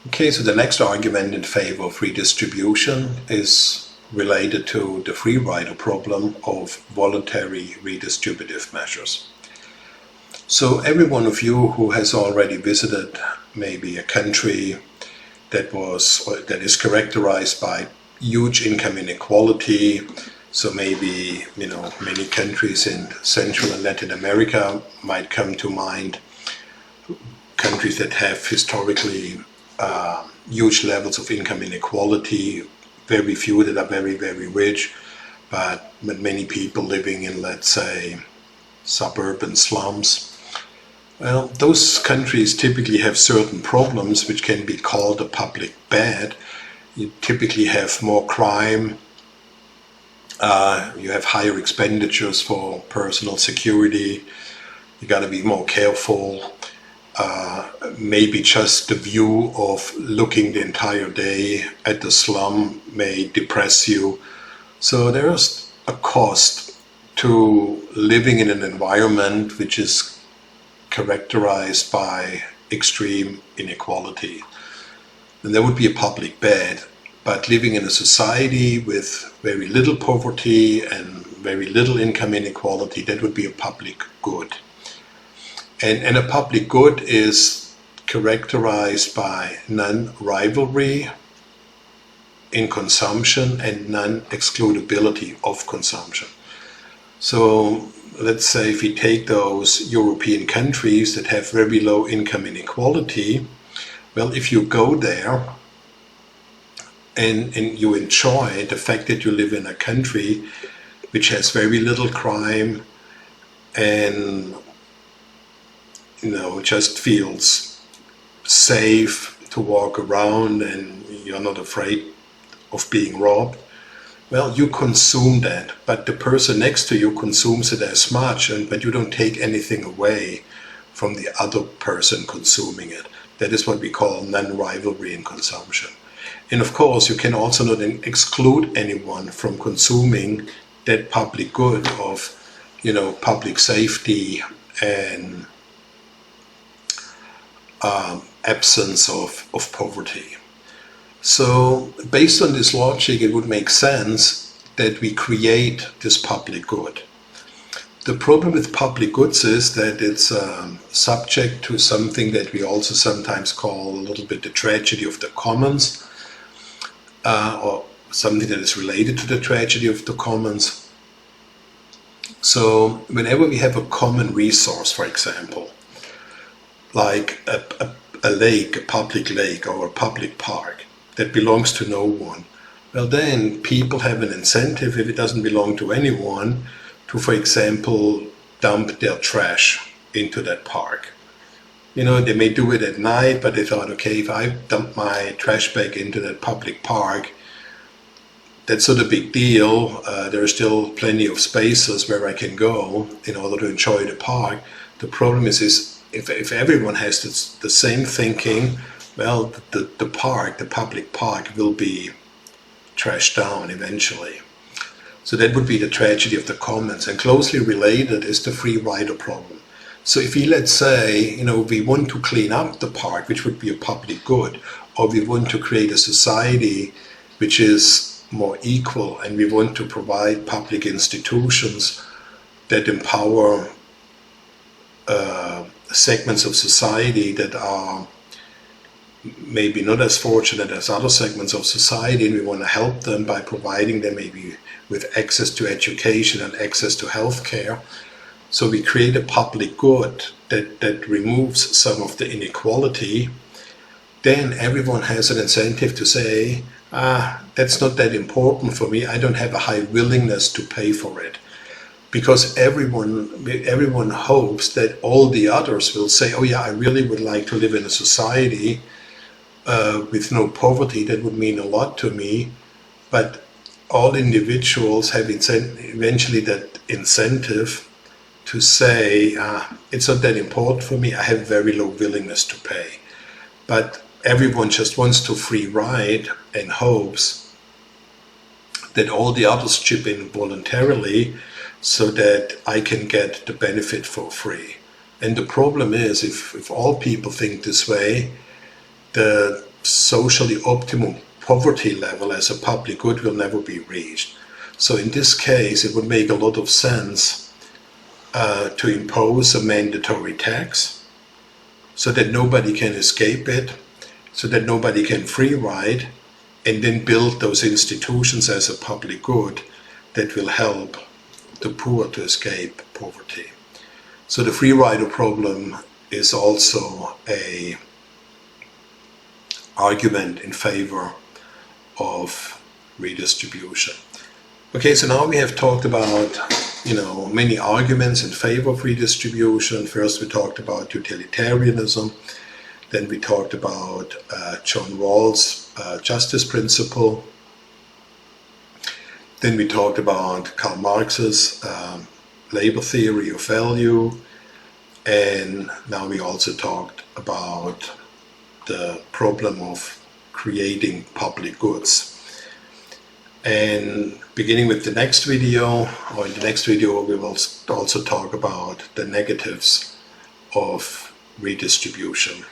Okay, so the next argument in favor of redistribution is related to the free rider problem of voluntary redistributive measures. So every one of you who has already visited maybe a country that is characterized by huge income inequality, so maybe many countries in Central and Latin America might come to mind, countries that have historically huge levels of income inequality, very few that are very, very rich, but many people living in, let's say, suburban slums. Well, those countries typically have certain problems which can be called a public bad. You typically have more crime, you have higher expenditures for personal security, you got to be more careful. Maybe just the view of looking the entire day at the slum may depress you. So there's a cost to living in an environment which is characterized by extreme inequality. And that would be a public bad. But living in a society with very little poverty and very little income inequality, that would be a public good. And a public good is characterized by non-rivalry in consumption and non-excludability of consumption. So let's say if we take those European countries that have very low income inequality, well, if you go there and you enjoy the fact that you live in a country which has very little crime and just feels safe to walk around and you're not afraid of being robbed, well, you consume that, but the person next to you consumes it as much, but you don't take anything away from the other person consuming it. That is what we call non-rivalry in consumption. And of course, you can also not exclude anyone from consuming that public good of, public safety and absence of poverty. So based on this logic, it would make sense that we create this public good. The problem with public goods is that it's subject to something that we also sometimes call a little bit the tragedy of the commons, or something that is related to the tragedy of the commons. So whenever we have a common resource, for example, like a lake, a public lake or a public park that belongs to no one, well then people have an incentive, if it doesn't belong to anyone, to, for example, dump their trash into that park. They may do it at night, but they thought, okay, if I dump my trash bag into that public park, that's not a big deal. There are still plenty of spaces where I can go in order to enjoy the park. The problem is if everyone has the same thinking, well, the public park will be trashed down eventually. So that would be the tragedy of the commons, and closely related is the free rider problem. So if we, let's say, we want to clean up the park, which would be a public good, or we want to create a society which is more equal, and we want to provide public institutions that empower segments of society that are maybe not as fortunate as other segments of society, and we want to help them by providing them maybe with access to education and access to healthcare. So we create a public good that removes some of the inequality. Then everyone has an incentive to say, that's not that important for me, I don't have a high willingness to pay for it. Because everyone hopes that all the others will say, oh yeah, I really would like to live in a society with no poverty, that would mean a lot to me. But all individuals have eventually that incentive to say, it's not that important for me, I have very low willingness to pay. But everyone just wants to free ride and hopes that all the others chip in voluntarily so that I can get the benefit for free. And the problem is, if all people think this way, the socially optimum poverty level as a public good will never be reached. So in this case, it would make a lot of sense to impose a mandatory tax so that nobody can escape it, so that nobody can free ride, and then build those institutions as a public good that will help the poor to escape poverty. So the free rider problem is also an argument in favor of redistribution. Okay, so now we have talked about, many arguments in favor of redistribution. First, we talked about utilitarianism. Then we talked about John Rawls' justice principle. Then we talked about Karl Marx's labor theory of value. And now we also talked about the problem of creating public goods. And beginning with the next video, or in the next video, we will also talk about the negatives of redistribution.